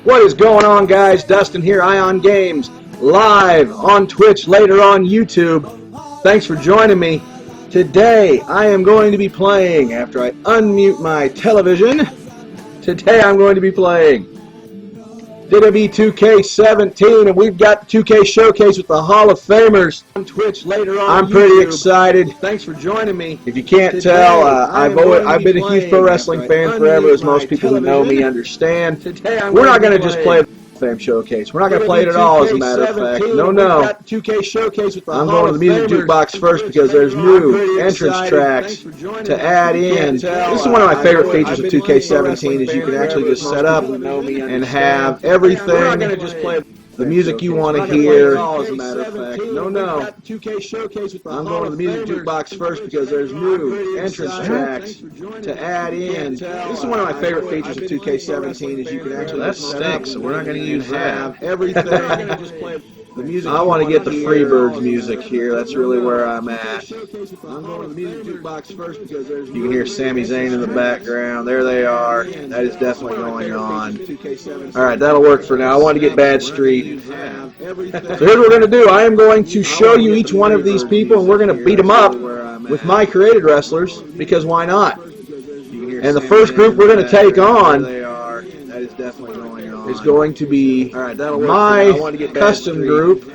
What is going on, guys? Dustin here, i0n Games, live on Twitch, later on YouTube. Thanks for joining me. Today, I am going to be playing, after I unmute my television, today I'm going to be playing WWE 2K17, and we've got the 2K Showcase with the Hall of Famers on Twitch later on. I'm pretty excited. Thanks for joining me. If you can't tell, I've been a huge pro wrestling fan forever, as most people who know me understand. We're not going to just play the Fame Showcase. We're not going to play it at all, as a matter of fact. No. I'm going to the music jukebox first because there's new entrance tracks to add in. This is one of my favorite features of 2K17 is you can actually just set up and have everything, the music you want to hear, as a matter of fact. No. I'm going to the music jukebox first because there's new entrance tracks to add in. This is one of my favorite features of 2K17 is you can actually that stinks, so we're not going to use that. Everything. The music I want to get the Freebirds music here. That's really where I'm at. I'm going to the music jukebox first because there's you can hear Sami Zayn in the background. There they are. That is definitely going on. Alright, that'll work for now. I want to get Bad Street. So here's what we're going to do. I am going to show you each one of these people, and we're going to beat them up with my created wrestlers, because why not? And the first group we're going to take on is going to be my custom group. So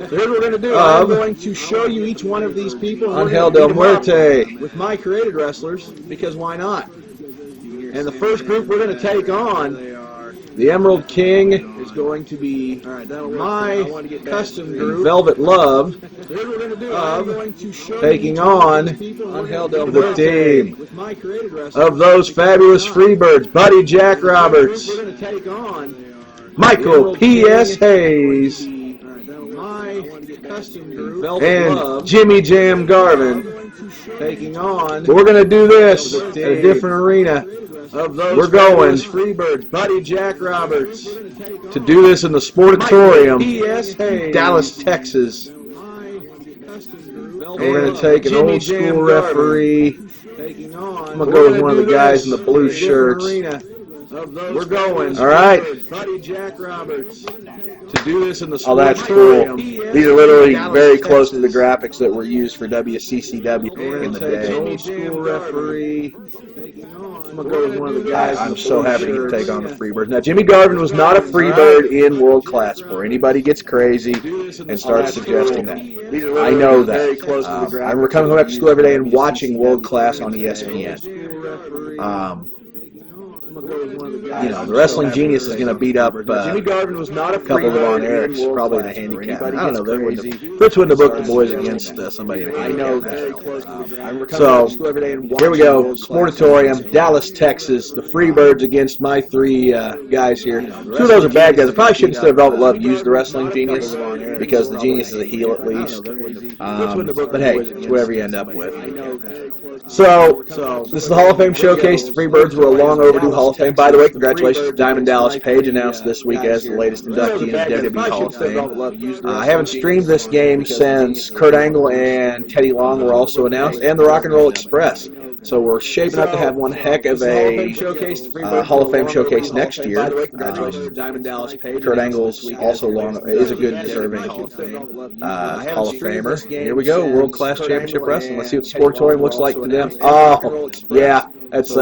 here's what we're going to do. I'm going to show you each one of these people on Hell Del Muerte with my created wrestlers, because why not? And the first group we're going to take on, the Emerald King, is going to be my custom group, Velvet Love, taking on the team of those fabulous Freebirds, Buddy Jack Roberts, Michael P.S. Hayes, and Jimmy Jam Garvin. Taking on. We're going to do this at a different arena. We're going Freebirds, Buddy Jack Roberts, to do this in the Sportatorium, Dallas, Texas. We're going to take an old school referee. I'm going to go with one of the guys in the blue shirts. We're going. All right. Buddy Jack Roberts, to do this in the Sportatorium. Oh, that's cool. These are literally very close to the graphics that were used for WCCW in the day. Old school referee. I'm going to go with one of the guys. I'm so happy to take on the Freebirds. Now, Jimmy Garvin was not a Freebird in World Class before anybody gets crazy and starts suggesting that. I know that. I remember coming home after school every day and watching World Class on ESPN. You know, the Wrestling Genius is going to beat up Jimmy Garvin was not a couple of Von Erichs, probably in a handicap. I don't know. Fritz wouldn't have booked the boys against somebody in a handicap. I know that. So, here we go. Sportatorium, Dallas, Texas. The Freebirds against my three guys here. Two of those are bad guys. I probably should, instead of Velvet Love, use the Wrestling Genius, because the Genius is a heel at least. But hey, it's whatever you end up with. So, this is the Hall of Fame Showcase. The Freebirds were a long overdue Hall of Fame. By the way, congratulations to Diamond Dallas Page, announced this week as the latest inductee in the WWE Hall of Fame. I haven't streamed this game since Kurt Angle and Teddy Long were also announced, and the Rock and Roll Express. So we're shaping up to have one heck of a Hall of Fame showcase next year. Congratulations to Diamond Dallas Page. Kurt Angle's also is a good, deserving Hall of Famer. Here we go, World Class Championship Wrestling. Let's see what the Sportatorium looks like to them. Oh, yeah. That's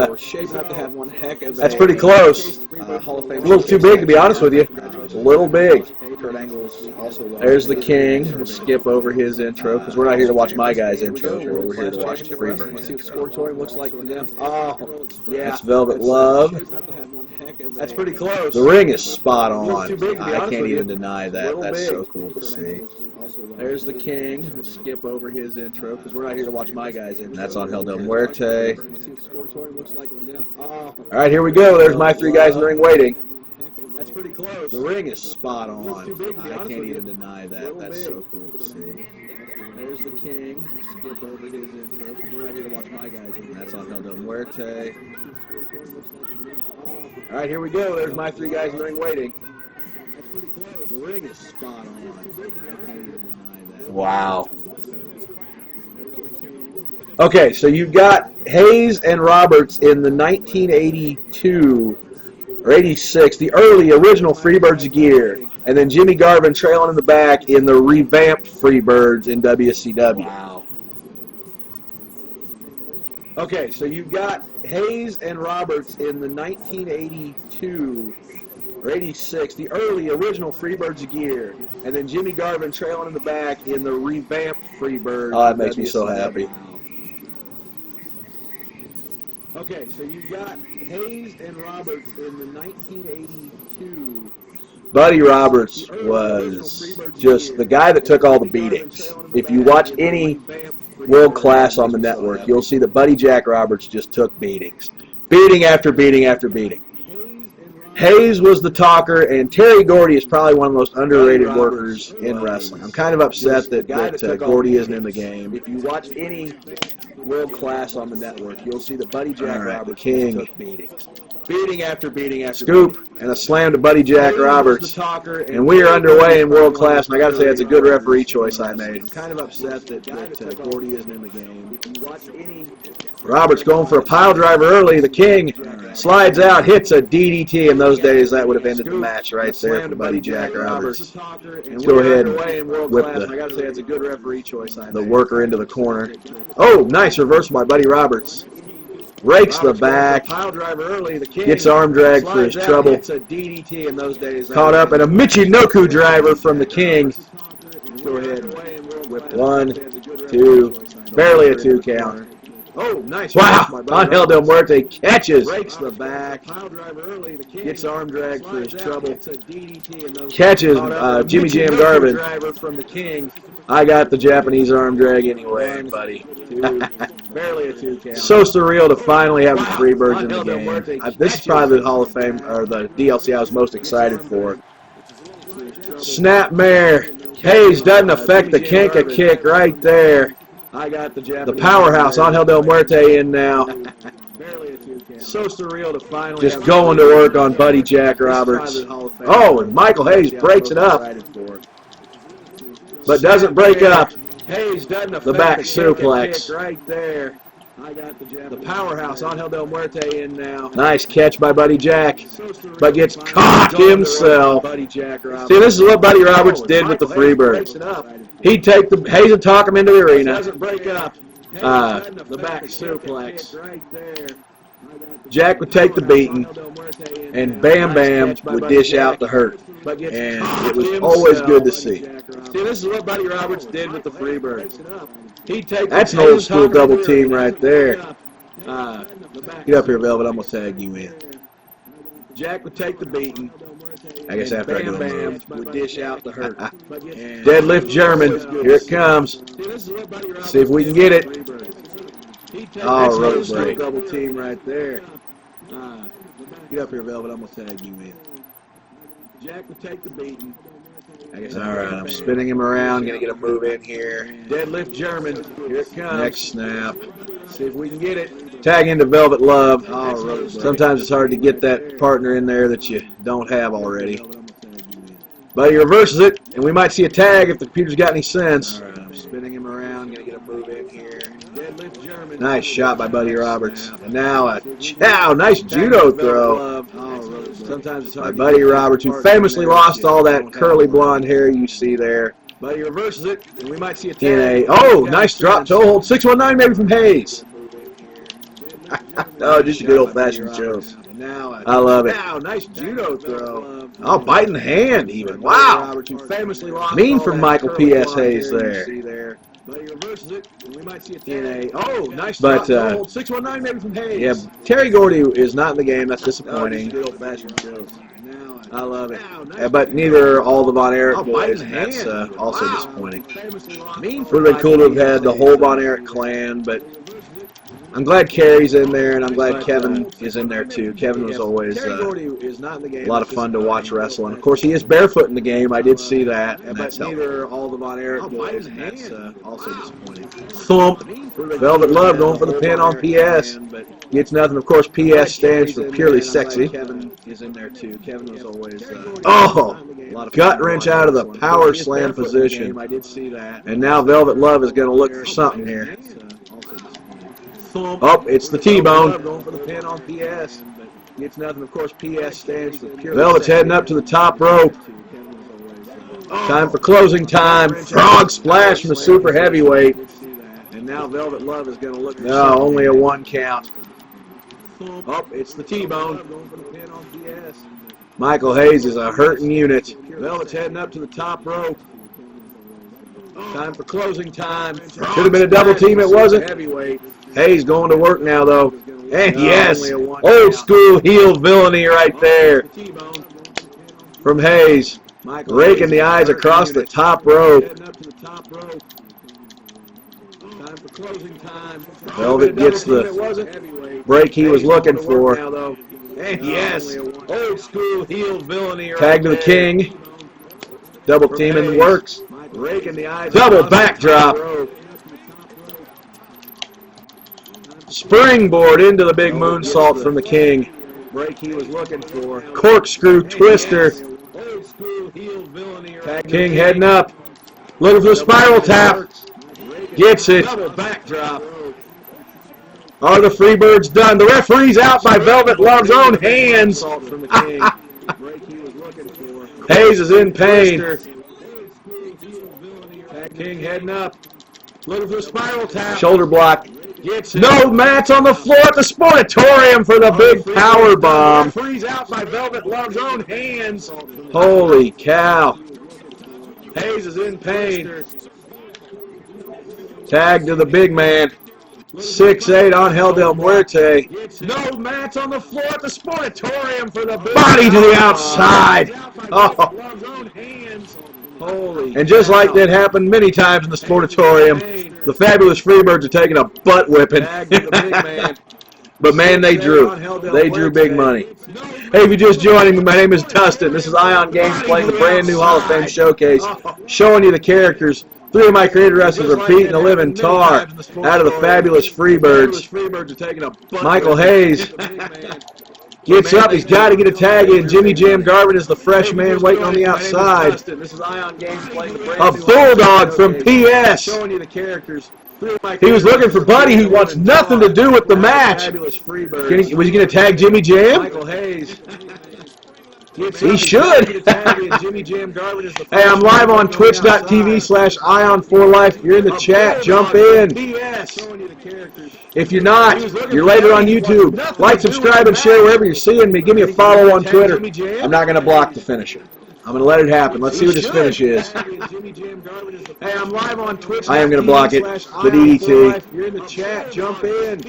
pretty close. A little too big, to be honest with you. A little big. There's the King. We'll skip over his intro because we're not here to watch my guy's intro. We're here to watch the Freebirds. Let's see what the Sportatorium looks like to them. Oh, yeah. That's Velvet Love. That's pretty close. The ring is spot on. I can't even deny that. That's so cool to see. There's the King. We'll skip over his intro because we're not here to watch my guy's intro. That's on Hell Del Muerte. All right, here we go. There's my three guys in the ring waiting. That's pretty close. The ring is spot on. I can't even deny that. That's so cool to see. There's the King. Skip over his intro because we're not here to watch my guys. That's on Hell Del Muerte. All right, here we go. There's my three guys in the ring waiting. The ring is spot on. I can't even deny that. Wow. Okay, so you've got Hayes and Roberts in the 1982 or 86, the early original Freebirds gear, and then Jimmy Garvin trailing in the back in the revamped Freebirds in WCW. Wow. Okay, so you've got Hayes and Roberts in the 1982 or 86, the early original Freebirds gear, and then Jimmy Garvin trailing in the back in the revamped Freebirds. Oh, that makes me so happy. Okay, so you've got Hayes and Roberts in the 1982. Buddy Roberts was just the guy that took all the beatings. If you watch any World Class on the network, you'll see that Buddy Jack Roberts just took beatings. Beating after beating after beating. Hayes was the talker, and Terry Gordy is probably one of the most underrated workers in wrestling. I'm kind of upset that Gordy isn't in the game. If you watch any World Class on the network, you'll see that Buddy Jack Roberts King. took beatings. Beating after beating after Scoop and a slam to Buddy Jack Roberts. And we are underway in World Class, and I got to say that's a good referee choice I made. I'm kind of upset that Gordy isn't in the game. If you watch any Roberts going for a pile driver early. The King slides out, hits a DDT. In those days, that would have ended the match right there for Buddy Jack Roberts. Let's go ahead and whip the worker into the corner. Oh, nice reversal by Buddy Roberts. Rakes the back. Gets arm drag for his trouble. Caught up in a Michinoku driver from the King. Go ahead and whip 1, 2, barely a 2 count. Oh, nice. Wow, Angel Del Muerte catches. Breaks the back. Gets arm drag for his trouble. Catches Jimmy Jam Garvin. Driver from the King. I got the Japanese arm drag anyway, buddy. Barely a 2 count. So surreal to finally have the Freebirds in the game. This is probably the Hall of Fame, or the DLC I was most excited for. Snapmare. Hayes doesn't affect the Kenka kick right there. I got the powerhouse, Angel Del Muerte, in now. So surreal to finally just going to work on Buddy Jack Roberts. Oh, and Michael Hayes breaks it up, but doesn't break up the back suplex. Right there. I got the powerhouse, Angel Del Muerte, in now. Nice catch by Buddy Jack, but gets caught himself. See, this is what Buddy Roberts did with the Freebirds. He'd take the Hayes and talk him into the arena. Doesn't break up. The back suplex. Jack would take the beating, and Bam Bam would dish out the hurt. And it was always good to see. See, this is what Buddy Roberts did with the Freebirds. That's an old school double team right there. Get up here, Velvet. I'm going to tag you in. Jack would take the beating. I guess after I do a move. Would dish out the hurt. Deadlift German. Here it comes. See if we can get it. Oh, rope break. Double team right there. Get up here, Velvet. I'm going to tag you in. Jack would take the beating. All right, I'm spinning him around. Going to get a move in here. Deadlift German. Here it comes. Next snap. See if we can get it. Tag into Velvet Love. Sometimes it's hard to get that partner in there that you don't have already. But he reverses it, and we might see a tag if the computer's got any sense. All right, I'm spinning him around. Going to get a move in here. Deadlift German. Nice shot by Buddy Roberts. And now a chow. Nice judo throw Sometimes it's by hard Buddy Roberts, who famously lost all that curly blonde hair you see there. But he reverses it, and we might see a TNA. tag. Oh, nice drop toe hold. 619 maybe from Hayes. Oh, just a good old-fashioned choke. I love it. Nice judo throw. Oh, biting the hand even. Wow. Mean from Michael P.S. Hayes there. But he reverses it, and we might see a TNA. Oh, nice But, drop toe hold. 619 maybe from Hayes. Yeah, Terry Gordy is not in the game. That's disappointing. Good old-fashioned choke. I love it. But neither are all the Von Erich boys, and that's also disappointing. Would have been cool to have had the whole Von Erich clan, but I'm glad Kerry's in there, and I'm glad Kevin is in there too. Kevin was always a lot of fun to watch wrestle, and of course he is barefoot in the game. I did see that, and that's helpful. all the Von Erich boys, and that's Also disappointing. Thump. Velvet Love going for the pin on PS. Gets nothing. Of course, PS stands for purely sexy. Kevin is in there too. Kevin was always Oh, gut wrench out of the power slam position. I did see that. And now Velvet Love is going to look for something here. Oh, it's the T-bone. Going for the pin on PS. Gets nothing. Of course, PS stands for pure. Velvet's heading up to the top rope. Time for closing time. Frog splash from the super heavyweight. And now Velvet Love is going to look. No, only a 1 count. Oh, it's the T-bone. Michael Hayes is a hurting unit. Velvet's heading up to the top rope. Time for closing time. Should have been a double team, it wasn't. Heavyweight. Hayes going to work now, though. And yes, old school heel villainy right there from Hayes. Raking the eyes across the top rope. Velvet gets the break he was looking for. And yes, old school heel villainy. Tag to the King. Double team in the works. Raking the eyes. Double backdrop. Springboard into the big moonsault from the King. Break he was looking for. Corkscrew twister. King heading up. Looking for the spiral tap. Gets it. Double backdrop. Are the Freebirds done? The referee's out by Velvet Love's own hands. Hayes is in pain. King heading up. Looking for the spiral tap. Shoulder block. Gets it. No mats on the floor at the Sportatorium for the big power bomb. Referee's out by Velvet Love's own hands. Holy cow. Hayes is in pain. Tag to the big man. 6'8" Angel Del Muerte. No mats on the floor at the Sportatorium for the big Body to the outside. Oh. Holy. And just like that happened many times in the Sportatorium, the fabulous Freebirds are taking a butt whipping. Tag to the big man. But man, they drew. They drew big money. Hey, if you're just joining me, my name is Dustin. This is i0n Games playing the brand new Hall of Fame Showcase, showing you the characters. 3 of my created wrestlers are Pete and the Living Tar out of the fabulous Freebirds. Michael Hayes gets up. He's got to get a tag in. Jimmy Jam Garvin is the fresh man waiting on the outside. A Bulldog from PS. He was looking for Buddy, who wants nothing to do with the match. Was he going to tag Jimmy Jam? Michael Hayes. He should. Hey, I'm live on twitch.tv/i0n4life. If you're in the chat, jump in. If you're not, you're later on YouTube. Like, subscribe, and share wherever you're seeing me. Give me a follow on Twitter. I'm not going to block the finisher. I'm going to let it happen. Let's see what this finish is. Hey, I'm live on Twitch. I am going to block it. The DDT. You're in the chat. Jump in.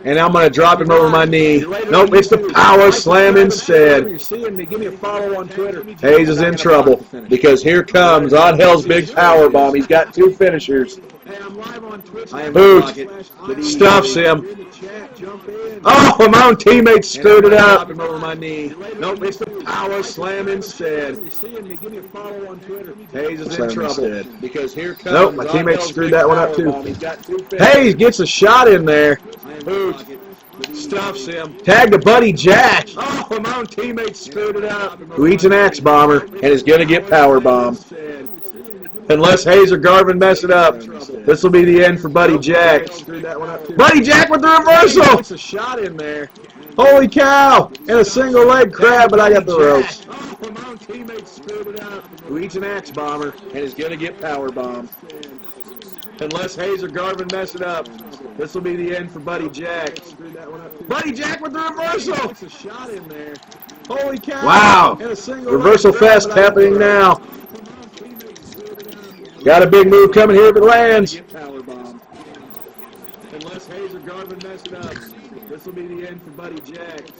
And I'm going to drop him over my knee. Nope, it's the power slam instead. Hayes is in trouble because here comes Angel's big power bomb. He's got 2 finishers. Boot stuffs him. Oh, my own teammate screwed it up. Nope, it's the power slam instead. Hayes is in trouble because here comes. Nope, my teammate screwed that one up too. Hayes gets a shot in there. Boot stuffs him. Tag to Buddy Jack, Oh, my own teammate screwed it up. who eats an axe bomber and is going to get power bombed. Unless Hayes or Garvin mess it up, this will be the end for Buddy Jack. Buddy Jack with the reversal. It's a shot in there. Holy cow! And a single leg crab, but I got the ropes. Oh, my own teammate screwed it up. Who eats an axe bomber and is going to get power bombed. Unless Hayes or Garvin mess it up, this will be the end for Buddy Jack. Buddy Jack with the reversal. It's a shot in there. Holy cow! Wow! Reversal fest happening now. Got a big move coming here if it lands. Unless Hayes or Garvin mess it up, this will be the end for Buddy Jack.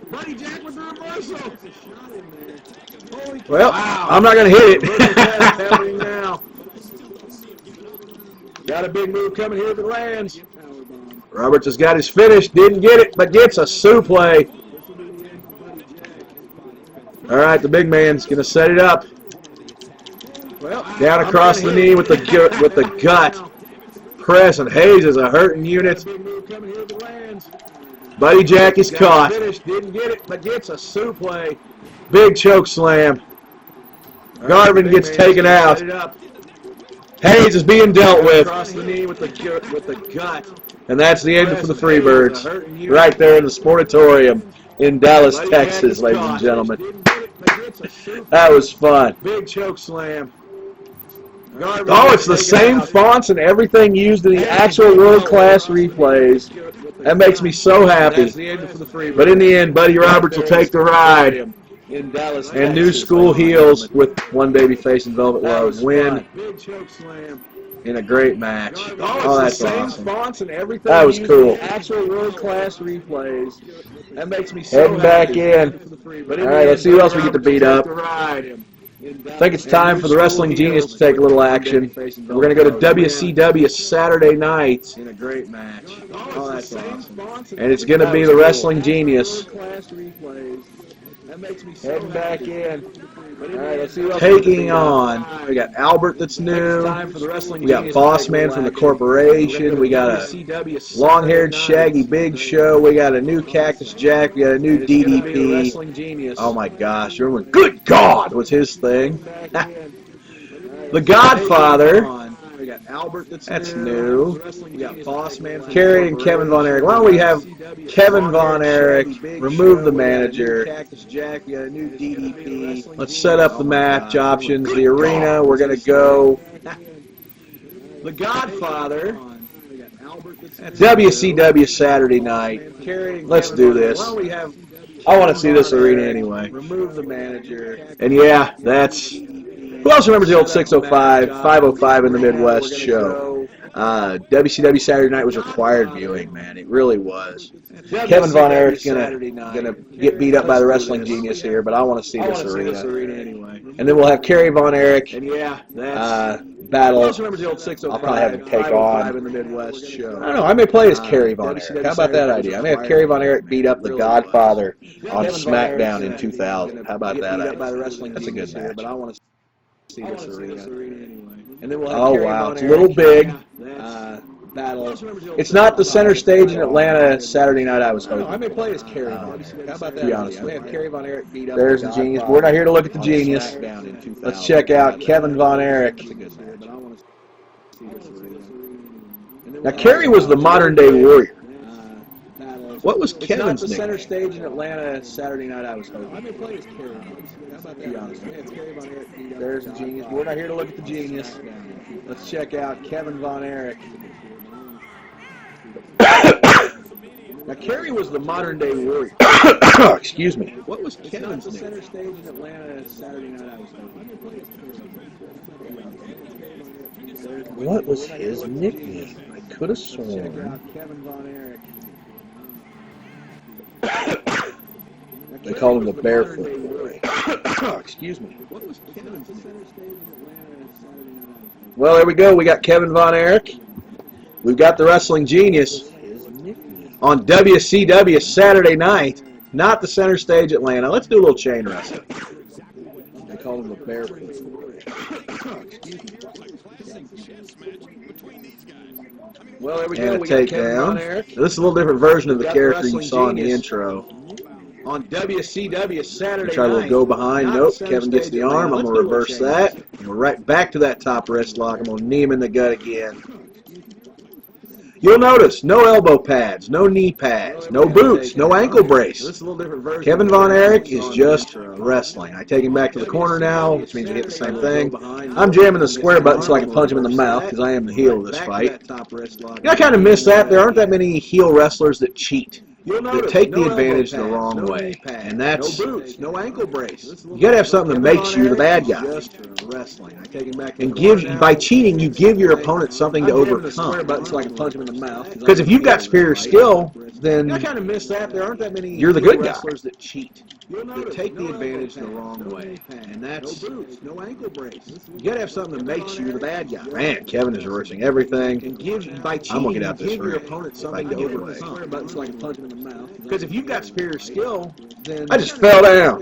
Buddy Jack with the reversal. It's a shot in there. Holy cow! Well, I'm not going to hit it. Happening now. Got a big move coming here if it lands. Roberts has got his finish. Didn't get it, but gets a suplex. All right, the big man's going to set it up. Down across the knee with the gut. Press, and Hayes is a hurting unit. Buddy Jack is caught. Didn't get it, but gets a suplex. Big choke slam. Garvin gets taken out. Hayes is being dealt with. Across the knee with the gut. And that's the end for the Freebirds. Right there in the Sportatorium in Dallas, Texas, ladies and gentlemen. That was fun. Big choke slam. Oh, it's the same fonts and everything used in the actual world-class replays. That makes me so happy. But in the end, Buddy Roberts will take the ride. And New School Heels with one babyface and Velvet Love win in a great match. Oh, that's awesome. That was cool. Actual world-class replays. That makes me so Heading back in. All right, let's see who else we get to beat up. I think it's time for the Wrestling Genius to take a little action. We're going to go to WCW Saturday night. In a great match. Oh, that's awesome. And it's going to be the Wrestling Genius. Heading back in. All right, let's see who else Taking on. We got Albert that's new. We got Boss Man from the Corporation. We got a long-haired Shaggy Big Show. We got a new Cactus Jack. We got a new DDP. Oh my gosh. Everyone, good God, was his thing. The Godfather. That's new. Kerry and Kevin Von Erich. Why don't we have Kevin Von Erich remove the manager? Let's set up the match options. The arena. We're going to go The Godfather. WCW Saturday night. Let's do this. I want to see this arena anyway. Remove the manager. And yeah, that's... Who else remembers the old 605, 505 in the Midwest show? WCW Saturday Night was required viewing, man. It really was. Kevin Von Erich's gonna get beat up by the Wrestling Genius here, but I want to see this arena. And then we'll have Kerry Von Erich battle. I'll probably have him take on. In the Midwest show. I don't know. I may play as Kerry Von Erich. How about that idea? I may have Kerry Von Erich beat up the Godfather on SmackDown in 2000. How about that idea? That's a good match. But I want to see this arena anyway. And then Oh wow, it's a little big. It's not the center stage in Atlanta Saturday night I was hoping. I may play as Kerry Von Erich. How about that? To be honest with have Kerry Von Erich beat up. There's the Genius. We're not here to look at the Genius. Let's check out Kevin Von Erich. Now Kerry was the modern day Warrior. What was Kevin's the center name? stage in Atlanta Saturday night I was hoping. I may play as Kerry Von Erich. How about that? To be honest with There's the Genius. We're not here to look at the Genius. Let's check out Kevin Von Erich. Now Kerry was the modern day Warrior. Excuse me. What was Kevin's name? Center stage in Atlanta Saturday night I was hoping. What was his nickname? I could have sworn. Kevin Von Erich. They called him the Barefoot Boy. Excuse me. What was Kevin's center stage in Atlanta Saturday night I was hoping? Well, there we go. We got Kevin Von Erich. We've got the Wrestling Genius on WCW Saturday night, not the center stage Atlanta. Let's do a little chain wrestling. They call him the Barefoot Boy. Well, there we go. And a We got Kevin Von takedown. Erich. This is a little different version of the character you saw in the intro. On WCW Saturday Try a little night. go behind. Not Nope. center Kevin gets stage the arm. Atlanta. I'm going Let's to do a little reverse chain that. wrestling. And we're right back to that top wrist lock. I'm going to knee him in the gut again. You'll notice no elbow pads, no knee pads, no boots, no ankle brace. Kevin Von Erich is just wrestling. I take him back to the corner now, which means we hit the same thing. I'm jamming the square button so I can punch him in the mouth because I am the heel of this fight. You know, I kind of miss that. There aren't that many heel wrestlers that cheat. That take the advantage the wrong way, and that's no boots, no ankle brace. you got to have something that makes you the bad guy. And gives by cheating, you give your opponent something to overcome. Because if you've got superior skill, then I kind of miss that. There aren't that many you're the good guy. wrestlers that cheat. That take the advantage the wrong way, and that's no boots, no ankle brace. You got to have something that makes you the bad guy. Man, Kevin is reversing everything. And gives by cheating, I'm gonna get out this you give your ring opponent if something I to go overcome. away. So I can punch him in the mouth. Because if you've got superior skill, then I just fell down.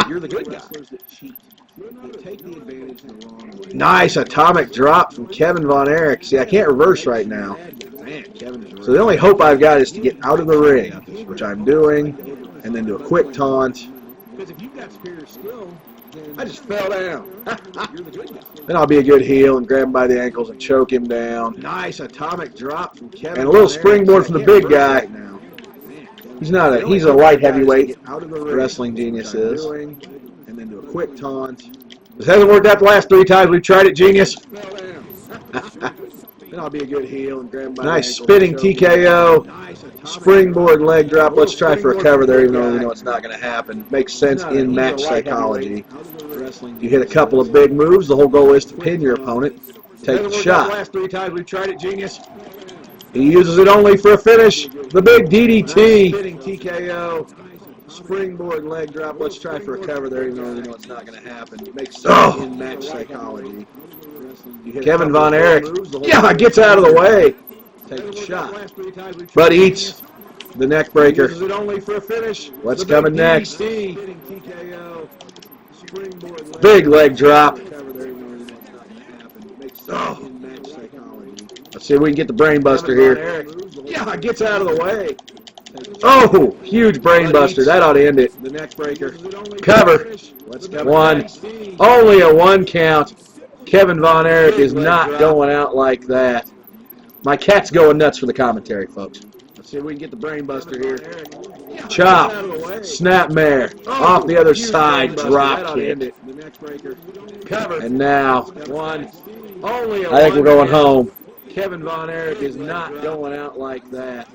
you're the good guy. Take the advantage the wrong way. Nice atomic drop from Kevin Von Erich. See, I can't reverse right now. So the only hope I've got is to get out of the ring, which I'm doing, and then do a quick taunt. Because if you've got superior skill, I just fell down. Then I'll be a good heel and grab him by the ankles and choke him down. Nice atomic drop from Kevin. And a little springboard from the big guy. He's a light heavyweight. Wrestling Genius is. And then do a quick taunt. This hasn't worked out the last 3 times we've tried it, Genius. Then I'll be a good heel and grab him by Nice the spinning ankles and TKO. Springboard leg drop. Let's try for a cover there, even though we know it's not going to happen. Makes sense in match psychology. You hit a couple of big moves. The whole goal is to pin your opponent. Take the shot. The last 3 times we've tried it, Genius. He uses it only for a finish. The big DDT. Spinning TKO. Springboard leg drop. Let's try for a cover there, even though we know it's not going to happen. Makes sense in match psychology. Kevin Von Erich, gets out of the way. Take a shot. But eats the neck breaker. Uses it only for a finish. What's coming next? TKO. Big leg drop. Oh. Let's see if we can get the brain buster here. Gets out of the way. Oh, huge brain buster. That ought to end it. The neck breaker. Cover. 1. Only a 1 count. Kevin Von Erich is not going out like that. My cat's going nuts for the commentary, folks. Let's see if we can get the brain buster here. Chop. Snapmare. Off the other side. Drop kick. And now, I think we're going home. Kevin Von Erich is not going out like that.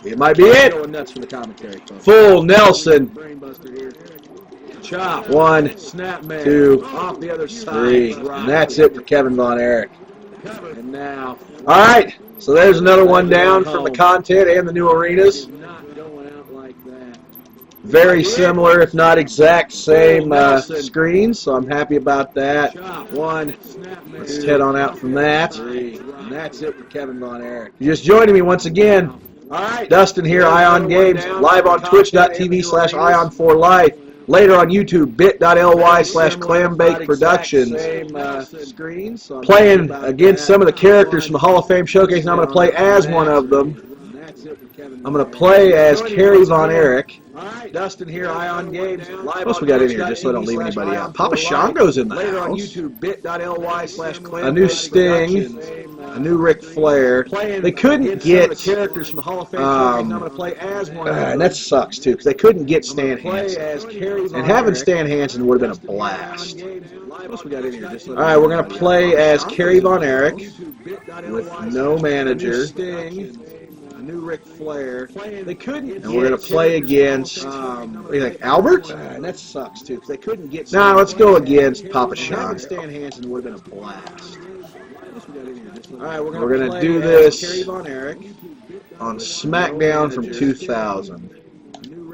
It might be it. Going nuts for the commentary, folks. Full Nelson. Chop. 1, Snapmare. 2, Off the other side. 3. And that's it for Kevin Von Erich. And now, all right. So there's another one down from the content and the new arenas. Very similar, if not exact same screens, so I'm happy about that. 1. Let's head on out from that. 3. And that's it for Kevin Von Erich. You're just joining me once again. All right. Dustin here, i0n Games, live on twitch.tv/i0n4life. Later on YouTube, bit.ly/Clambake Productions. Playing against some of the characters from the Hall of Fame Showcase, and I'm going to play as one of them. I'm going to play as Kerry Von Erich. Dustin here, i0n Games. What else we got in here, just so I don't leave anybody out? Papa Shango's in the Later on house. YouTube, bit.ly/Clambake. A new Sting. A new Ric Flair. They couldn't get characters from the Hall of Fame. I'm going to play as one. And that sucks too, because they couldn't get Stan Hansen. And having Stan Hansen would have been a blast. All right, we're going to play as Kerry Von Erich with no manager. A new Ric Flair. They couldn't. And we're going to play against, what do you think, Albert? And that sucks too, because they couldn't get. Nah, let's go against Papa Shango. Stan Hansen would have been a blast. All right, we're going to do this on SmackDown from 2000. And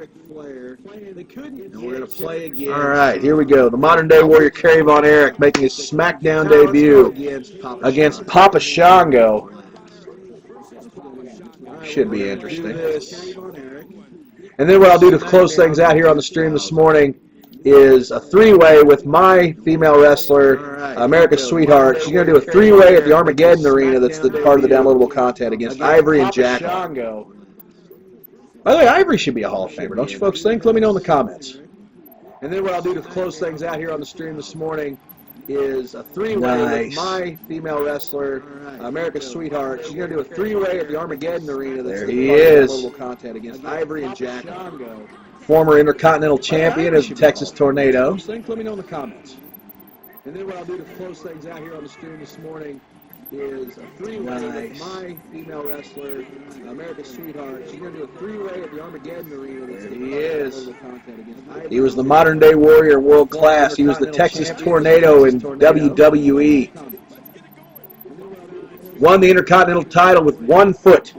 we're going to play again. All right, here we go. The modern-day Warrior Kerry Von Erich making his SmackDown debut against Papa Shango. Should be interesting. And then what I'll do to close things out here on the stream this morning is a 3-way with my female wrestler, America's Sweetheart. She's going to do a 3-way at the Armageddon Arena. That's the part of the downloadable content against Ivory and Jacqueline. By the way, Ivory should be a Hall of Famer, don't you folks think? Let me know in the comments. And then what I'll do to close things out here on the stream this morning is a 3-way with my female wrestler, America's Sweetheart. She's going to do a 3-way at the Armageddon Arena. That's There the he part of the is. downloadable content against Ivory and Jacqueline. Former Intercontinental Champion of the Texas Tornado. Let me know in the comments. And then what I'll do to close things out here on the stream this morning is a 3-way with my female wrestler, America's Sweetheart. She's going to do a 3-way at the Armageddon Arena. That's There the he is. content against Ivory. He was the modern-day Warrior, world class. He was the Texas Tornado in WWE. Won the Intercontinental title with 1 foot.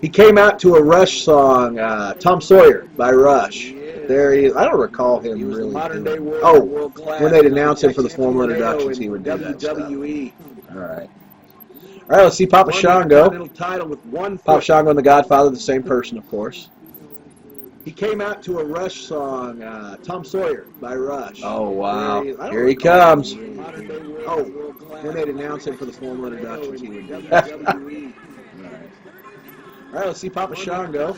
He came out to a Rush song, Tom Sawyer by Rush. There he is. I don't recall him really doing. Oh, when they'd announce him for the formal introductions, he would do that stuff. All right. All right, let's see Papa Shango. Papa Shango and the Godfather, the same person, of course. He came out to a Rush song, Tom Sawyer by Rush. Oh, wow. Here he comes. Oh, when they'd announce him for the formal introductions, he would do that. All right, let's see Papa Shango.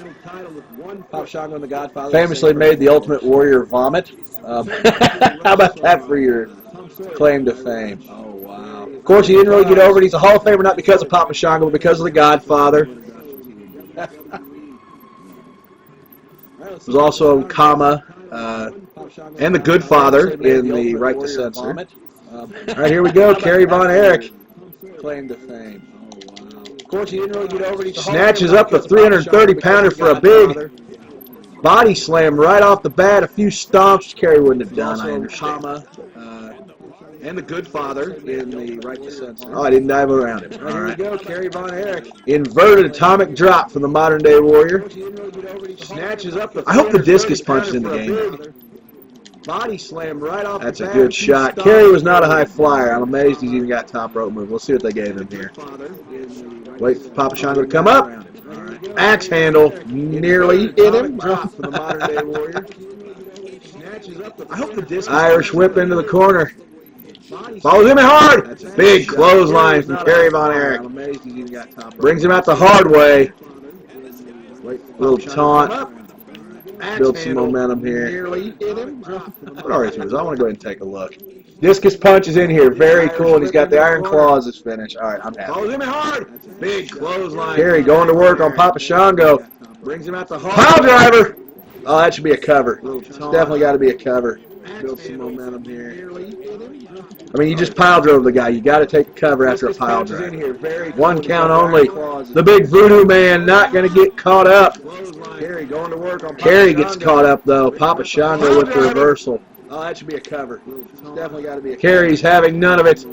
Papa Shango and the Godfather. Famously made the Ultimate Warrior vomit. How about that for your claim to fame? Oh, wow. Of course, he didn't really get over it. He's a Hall of Famer not because of Papa Shango, but because of the Godfather. There's also Kama and the Good Father in the Right to Censor. All right, here we go. Kerry Von Erich. Claim to fame. Of course, he didn't really get over it. Snatches up the 330-pounder for a big body slam right off the bat. A few stomps Kerry wouldn't have done, I understand. Kama, and the Good Father in the Right to Censor. Oh, I didn't dive around it. All Here we right. go, Kerry Von Erich. Inverted atomic drop from the modern-day Warrior. Snatches up the I hope the discus punch is in the game. Body slam right off That's the a bat. good shot. Kerry was not a high flyer. I'm amazed he's even got top rope move. We'll see what they gave him here. Wait for Papa Shango to come up. Axe handle nearly hit him. Drop for the modern-day Warrior. Snatches up the I hope the discus Irish whip into the corner. Follows him in hard. Big clothesline from Kerry Von Erich. I'm amazed he's even got top rope. Brings him out the hard way. Little taunt. Build some momentum here. Nearly hit him. What are his moves? I want to go ahead and take a look. Discus punch is in here. Very cool. And he's got the iron claws as finish. All right, I'm happy. Follows him in hard. Big clothesline. Kerry going to work on Papa Shango. Brings him out the hard. Pile driver. Oh, that should be a cover. It's definitely got to be a cover. Build some momentum here. I mean, you just pile drove the guy. You got to take a cover after a pile drive. One count only. The big voodoo man not going to get caught up. Kerry going to work on Kerry gets caught up, though. Papa Shango with the reversal. Oh, that should be a cover. It's definitely got to be a cover. Kerry's having none of it.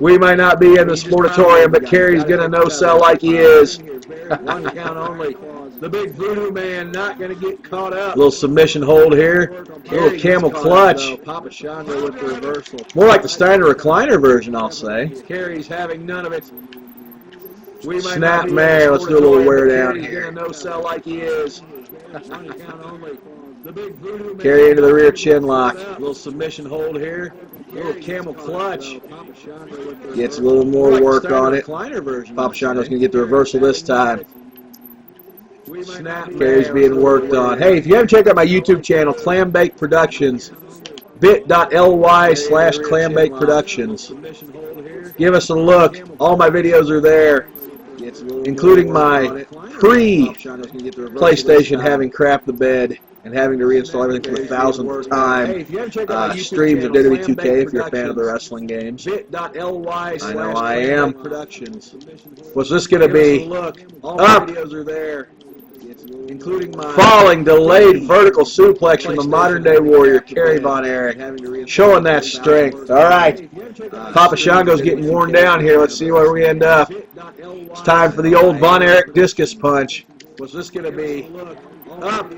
We might not be in the sportatorium, but Kerry's going to no-sell like he is. One count only. The big voodoo man not going to get caught up. Little submission hold here. Little camel clutch. Papa Shango with the reversal. More like the Steiner recliner version, I'll say. Kerry's having none of it. Snap mare. Let's do a little wear down here. Kerry's going to no-sell like he is. Kerry into the rear chin lock. Little submission hold here. Little camel clutch. Gets a little more work on it. Papa Shango's going to get the reversal this time. Snap Kerry's being worked on. Hey, if you haven't checked out my YouTube channel, Clambake Productions, bit.ly/Clambake Productions. Give us a look. All my videos are there, including my pre-PlayStation having crapped the bed and having to reinstall everything for the 1,000th time. Streams of WWE 2K if you're a fan of the wrestling games. I know I am. What's this going to be? Up. Including my Falling, delayed vertical suplex from the modern-day Warrior, Kerry Von Erich. Showing that strength. All right. Papa Shango's getting worn down here. Let's see where we end up. It's time for the old Von Erich discus punch. What's this going to be? Up.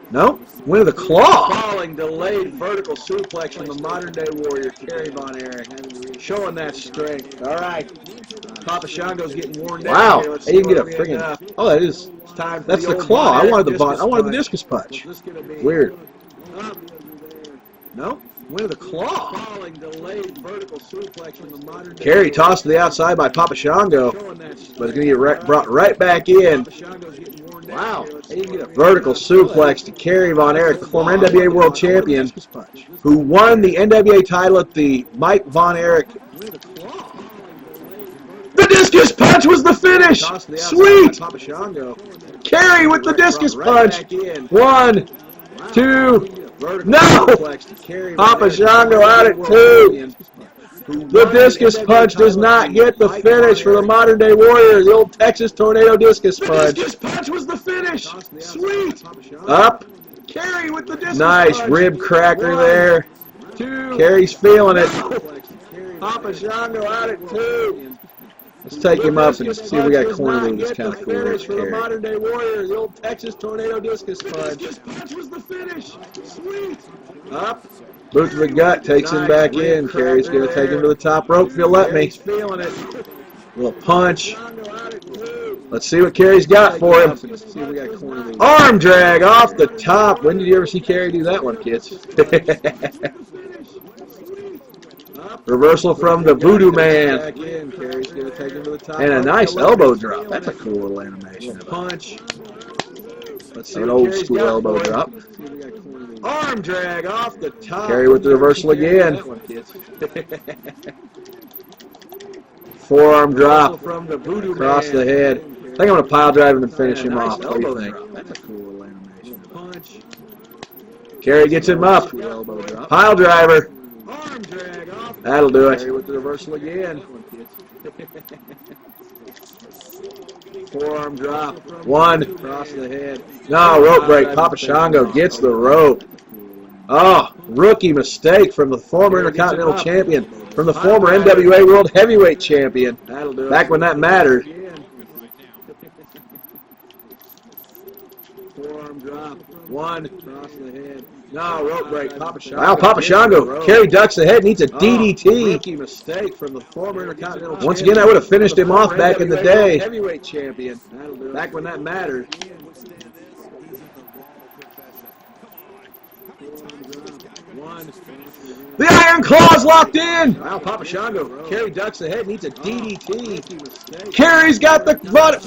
No? Win of the claw. Falling, delayed vertical suplex from the modern-day Warrior, Kerry Von Erich. Showing that strength. All right. Papa Shango's getting worn down. Wow. Here. Let's Hey, see you can get a where we end up. friggin'. Oh, that is. Time for That's the old claw. Von I wanted Erich the discus I wanted the punch. discus punch. What's this gonna be? Weird. Up. No? Win of the claw. Falling, delayed vertical suplex from the modern-day Kerry tossed to the outside by Papa Shango, Showing that but it's strength. going to get brought right back in. Papa Shango's getting worn down. Wow. Here. Let's see where we end Vertical up. suplex to Kerry Von Erich, former NWA World Champion, who won the NWA title at the Mike Von Erich. The discus punch was the finish. Toss to the outside Sweet. by Papa Shango. Kerry with the discus Right punch. back in. 1, 2. Vertical No! suplex to Kerry Von Papa Erich, Shango out at World 2. Champion, who The won discus NWA punch does title not at get the Mike finish Von for the Erich. modern day Warrior. The old Texas Tornado discus The punch. discus punch was the finish. Sweet. Sweet. Up. Kerry with the discus Nice punch. rib cracker 1, there. 2. Kerry's feeling it. Papa Shango out at 2. Let's take him up and see if we got corner move that's kind of cool. Finish for the Kerry. modern day Warrior, the old Texas Tornado discus punch. Discus punch was the finish. Sweet. Up. Boot to the gut, takes him back in. Kerry's going to take him to the top rope if you'll let me. He's feeling it. Little punch. Let's see what Kerry's got for him. Let's see if we got corner move. Arm drag off the top. When did you ever see Kerry do that one, kids? Up. Reversal from the Voodoo Man. Back in. Carey's going to take him to the top. And a nice elbow drop. That's a cool little animation. Punch. Let's see An what old Carey's school got elbow for it. drop. Arm drag off the top. Carey with the reversal again. Forearm drop. From the Voodoo Across Man. the head. I think I'm going to pile drive him and finish him off. What do you elbow think? drop. That's a cool little animation. Punch. Carey gets him up. Elbow drop. Pile driver. Arm drag off. That'll do Carey it. with the reversal again. Forearm drop. One. Across the head. No, rope break. Papa Shango gets the rope. Oh, rookie mistake from the former Intercontinental Champion, from the former NWA World Heavyweight Champion, That'll do it. back when that mattered. Forearm drop. One. Across the head. No, rope break. Papa Shango. Wow, Papa Shango. Carey ducks the head, needs a DDT. Rookie mistake from the former Intercontinental Once again, I would have finished him off back in the day. Heavyweight champion. Back when that mattered. One. The Iron Claw's locked in. Wow, Papa Shango. Carey ducks the head, needs a DDT. Carey's got the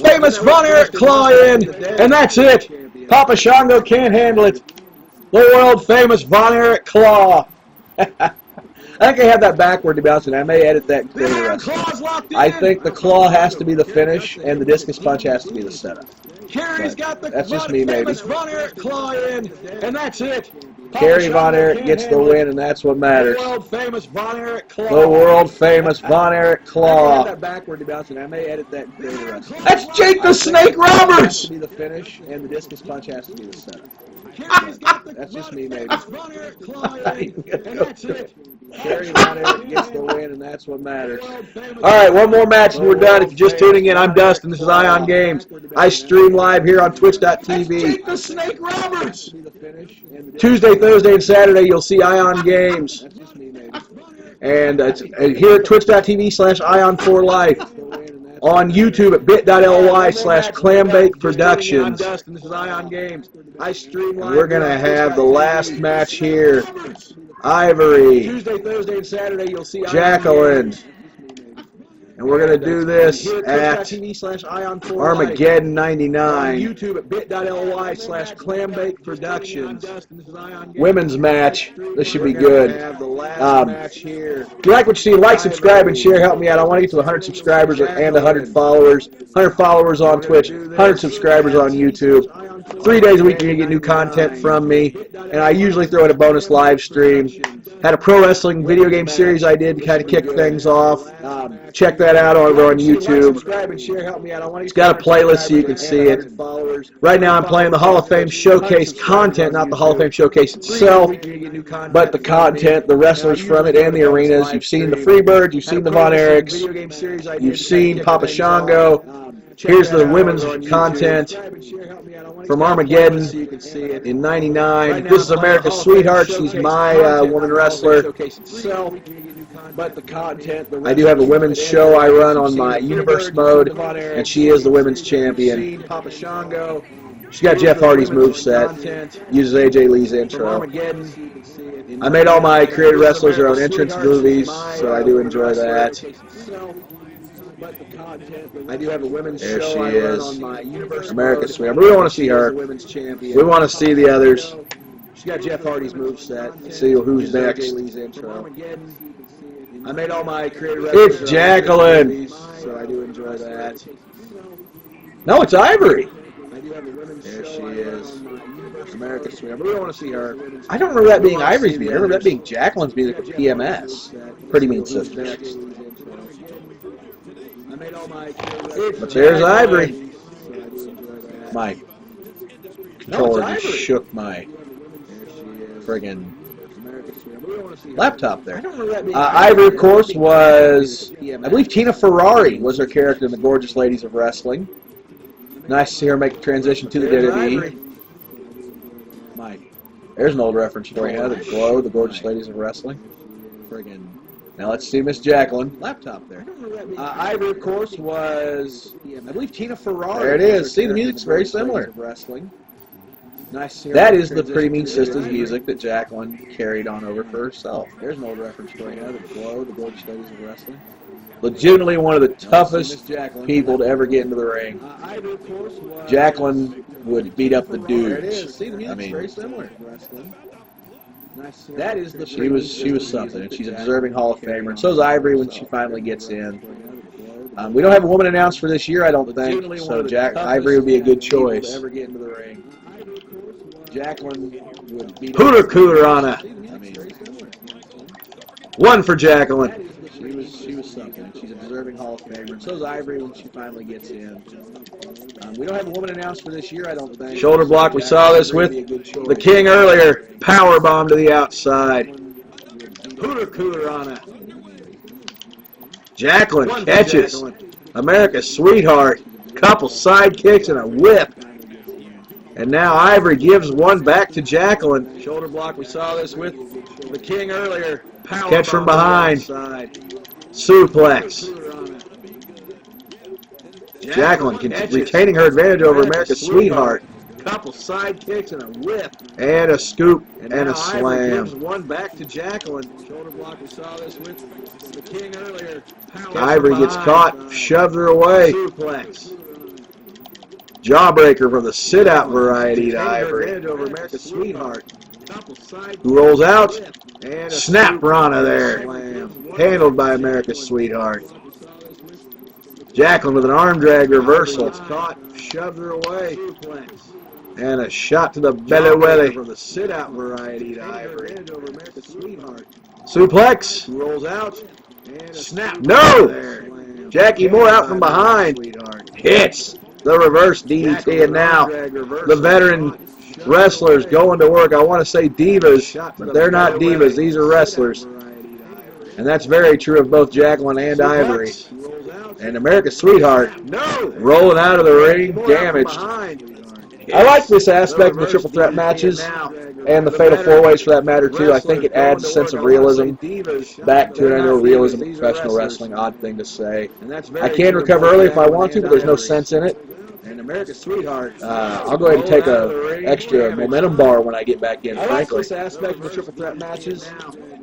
famous Von Erich Claw in, and that's it. Papa Shango can't handle it. The world famous Von Erich Claw. I think I had that backward, to be honest with you. I may edit that. The Iron Claw's locked in. I think the claw has to be the finish, and the discus punch has to be the setup. Carey's got the That's just me, maybe. famous Von Erich Claw in, and that's it. Carey Von Erich gets the win, and that's what matters. The world famous Von Erich Claw. The world famous Von Erich I had Claw. that backward, to be honest with you. I may edit that. That's Jake the Snake Roberts. To be the finish, and the discus punch has to be the setup. That's just me, maybe. Von Erich Claw in, and that's it. Carey Von Erich gets the win, and that's what matters. All right, one more match and we're done. If you're just tuning in, I'm Dustin. This is i0n Games. I stream live here on Twitch.tv. Jake the Snake Roberts. Tuesday, Thursday, and Saturday, you'll see i0n Games. And it's here at Twitch.tv/i0n4life. On YouTube at bit.ly/Clambake Productions. I'm Dustin. This is i0n Games. I stream live. We're going to have the last match here. Ivory, Tuesday, Thursday, and Saturday, you'll see Jacqueline. And we're going to do this at Twitch.tv/i0n4life. Armageddon On 99. YouTube at bit.ly/Clambake Productions. Women's match. This should be good. Have the last match here. If you like what you see, like, subscribe, and share. Help me out. I want to get to 100 subscribers and 100 followers. 100 followers on Twitch, 100 subscribers on YouTube. 3 days a week you're going to get new content from me. And I usually throw in a bonus live stream. Had a pro wrestling video game series I did to kind of kick things off. Check that out over on YouTube. It's got a playlist so you can see it. Right now I'm playing the Hall of Fame Showcase content, not the Hall of Fame Showcase itself, but the content, the wrestlers from it, and the arenas. You've seen the Freebirds, you've seen the Von Erichs, you've seen Papa Shango. Here's the women's content from Armageddon in '99. This is America's Sweetheart. She's my woman wrestler. I do have a women's show I run on my Universe mode, and she is the women's champion. She's got Jeff Hardy's moveset, uses AJ Lee's intro. I made all my created wrestlers their own entrance movies, so I do enjoy that. I do have a women's show she is. On my America's Sweetheart. We don't want to see her. We want to see the others. She's got Jeff Hardy's moveset. See who's next. I made all my creative. It's Jacqueline. So I do enjoy that. No, it's Ivory. There she is. America's Sweetheart. We don't want to see her. I don't remember that being Ivory's music. I remember that being Jacqueline's music with PMS. Pretty Mean Sisters. But there's Ivory. My controller just shook my friggin' laptop there. Ivory, of course, was, I believe Tina Ferrari was her character in The Gorgeous Ladies of Wrestling. Nice to see her make the transition to the WWE. There's an old reference for you, The Glow, The Gorgeous Ladies of Wrestling. Friggin'. Now let's see Miss Jacqueline. Laptop there. Ivory, of course, was, I believe Tina Ferrari. There it is. See, the music's very similar. Wrestling. Nice. That is the Pretty Mean Sisters music that Jacqueline carried on over for herself. There's an old reference for you. The Glow, the Global Studies of Wrestling. Legitimately one of the toughest people to ever get into the ring. Jacqueline would beat up the dudes. There it is. See, the music's very similar. That is the she was something, and she's a deserving Hall of Famer. And so is Ivory when she finally gets in. We don't have a woman announced for this year, I don't think. So Ivory would be a good choice. Ever get into the ring. Jacqueline would beat Hooter Cooter on her. One for Jacqueline. She was something. She's a deserving Hall of Famer. And so is Ivory when she finally gets in. We don't have a woman announced for this year, I don't think. Shoulder block. We saw this with the King earlier. Power bomb to the outside. Hooter Cooter on her. Jacqueline catches. America's sweetheart. Couple side kicks and a whip. And now Ivory gives one back to Jacqueline. Shoulder block. We saw this with the King earlier. Power catch from behind. Suplex. Jacqueline retaining her advantage over America's sweetheart. Couple side kicks and a whip. And a scoop and a slam. Gives one back to Jacqueline. Shoulder block. We saw this with the King earlier. Ivory gets caught, shoved her away. Suplex. Jawbreaker from the sit-out variety to Ivory. Over America's sweetheart. Who rolls out? Snap Rana there. Handled by America's sweetheart. Jacqueline with an arm drag reversal. Caught, shoved her away. And a shot to the belly welly. From the sit-out variety to Ivory. Over America's sweetheart. Suplex. Who rolls out? Snap. No! Jackie Moore out from behind. Hits the reverse DDT, and now the veteran wrestlers going to work. I want to say divas, but they're not divas. These are wrestlers. And that's very true of both Jacqueline and Ivory. And America's sweetheart rolling out of the ring, damaged. I like this aspect of the triple threat matches and the fatal four-ways for that matter too. I think it adds a sense of realism back to it. I know realism in professional wrestling, odd thing to say. I can recover early if I want to, but there's no sense in it. And America's sweetheart. I'll go ahead and take an extra momentum bar when I get back in, I like frankly. this aspect of the triple threat matches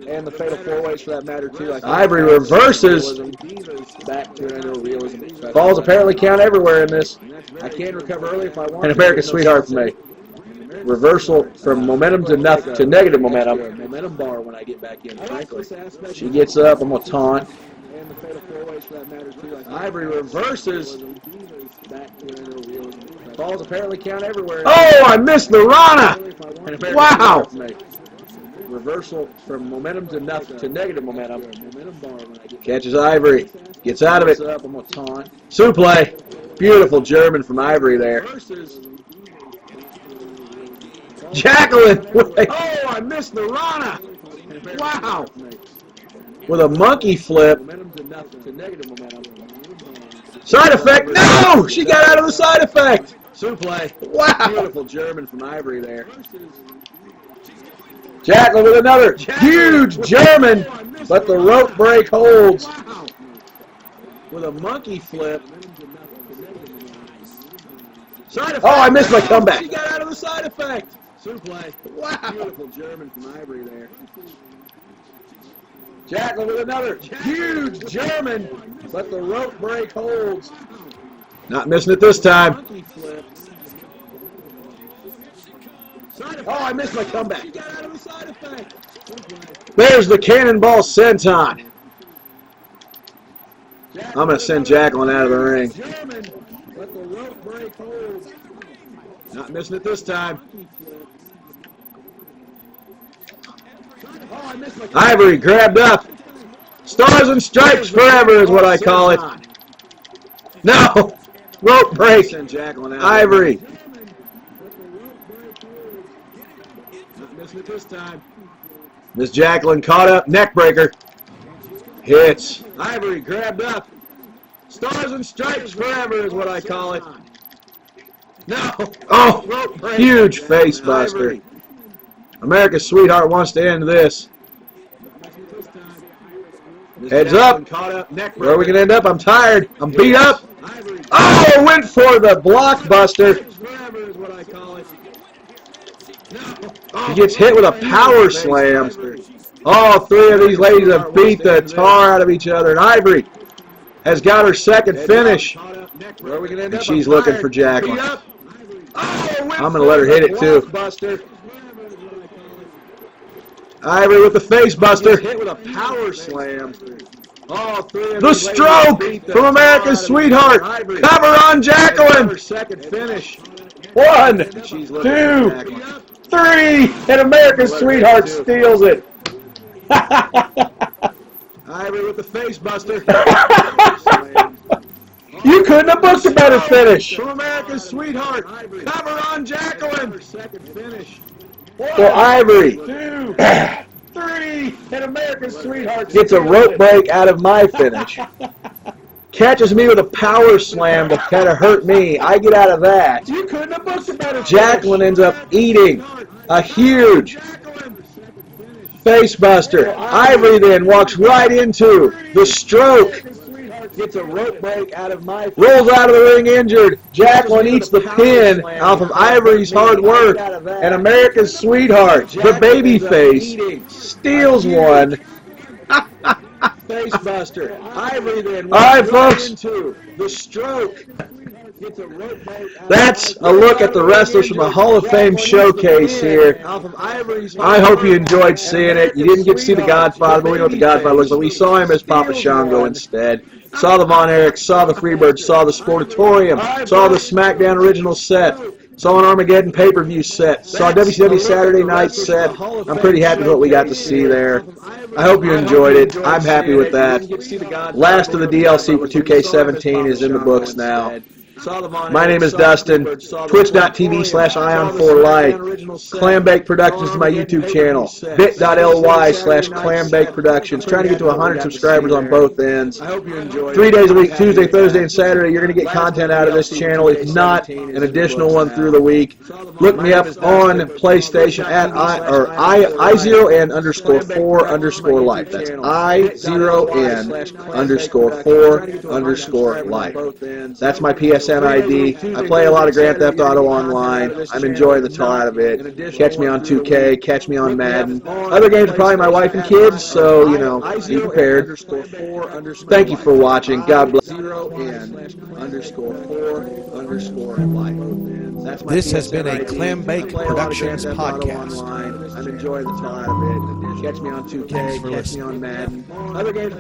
and the fatal four-ways for that matter too. Ivory reverses. Back to it, I know realism. Falls apparently count everywhere in this. I can recover early if I want. And America's sweetheart for me. Reversal from momentum to negative momentum. Momentum bar when I get back in, frankly. She gets up. I'm going to taunt. And the fatal four-ways for that matter too. Ivory reverses. Back to it, I know realism. Falls apparently count everywhere. Oh, I missed the Rana. Wow. Reversal from momentum to negative momentum. Catches Ivory. Gets out of it. I'm going to taunt. Suplex. Beautiful German from Ivory there. Jacqueline. Oh, I missed the Rana. Wow. With a monkey flip. Side effect. No! She got out of the side effect. Suplex. Wow. Beautiful German from Ivory there. Jacqueline with another huge German, but the rope break holds. With a monkey flip. Side effect. Oh, I missed my comeback. She got out of the side effect. Suplex. Wow. Beautiful German from Ivory there. Jacqueline with another huge German, but the rope break holds. Not missing it this time. Oh, I missed my comeback. She got out of the side effect. There's the cannonball senton. I'm going to send Jacqueline out of the ring. But the rope break holds. Not missing it this time. Oh, I missed my comeback. Ivory grabbed up. Stars and stripes forever is what I call it. No. Rope break. Ivory. Not missing it this time. Miss Jacqueline caught up. Neck breaker. Hits. Ivory grabbed up. Stars and stripes forever is what I call it. No. Oh, huge face buster. America's sweetheart wants to end this. Heads up. Where are we going to end up? I'm tired. I'm beat up. Oh, went for the blockbuster. She gets hit with a power slam. All three of these ladies have beat the tar out of each other. And Ivory has got her second finish. And she's looking for Jacqueline. I'm going to let her hit it, too. Ivory with the face buster. Hit with a power slam. The stroke from America's Sweetheart. Cover on Jacqueline. Second finish. 1, 2, 3, and America's Sweetheart steals it. Ivory with the face buster. You couldn't have booked a better finish. From America's Sweetheart. Cover on Jacqueline. Second finish. So Ivory 2, 3, and America's Sweetheart gets a rope break out of my finish. Catches me with a power slam to kind of hurt me. I get out of that. You couldn't have booked a better Jacqueline ends up eating a huge face buster. Ivory then walks right into the stroke. Gets a rope break out of my Rolls out of the ring injured. Jacqueline eats the pin off of Ivory's hard work. And America's Sweetheart, the baby face, steals one. face buster. Ivory then All right, folks. into the stroke. Gets a rope break out That's a look at the wrestlers from the Hall of Fame showcase here. I hope you enjoyed seeing it. You didn't get to see the Godfather, but we know what the Godfather looks like. We saw him as Papa Shango instead. Saw the Von Erichs, saw the Freebirds, saw the Sportatorium, saw the SmackDown original set, saw an Armageddon pay-per-view set, saw WCW Saturday Night set. I'm pretty happy with what we got to see there. I hope you enjoyed it. I'm happy with that. Last of the DLC for 2K17 is in the books now. My name is Dustin. Twitch.tv/i0n4life. Clambake Productions is my YouTube channel. bit.ly/Clambake Productions. Trying to get to 100 subscribers on both ends. 3 days a week, Tuesday, Thursday, and Saturday. You're going to get content out of this channel. If not, an additional one through the week. Look me up on PlayStation at i0n_4_life. That's i0n_4_life. That's my PSN ID. I play a lot of Grand Theft Auto online. I'm enjoying the hell out of it. Catch me on 2K. Catch me on Madden. Other games are probably my wife and kids, so, you know, be prepared. Thank you for watching. God bless. This has been a Clambake Productions podcast. I'm enjoying the hell out of it. Catch me on 2K. Catch me on Madden. Other games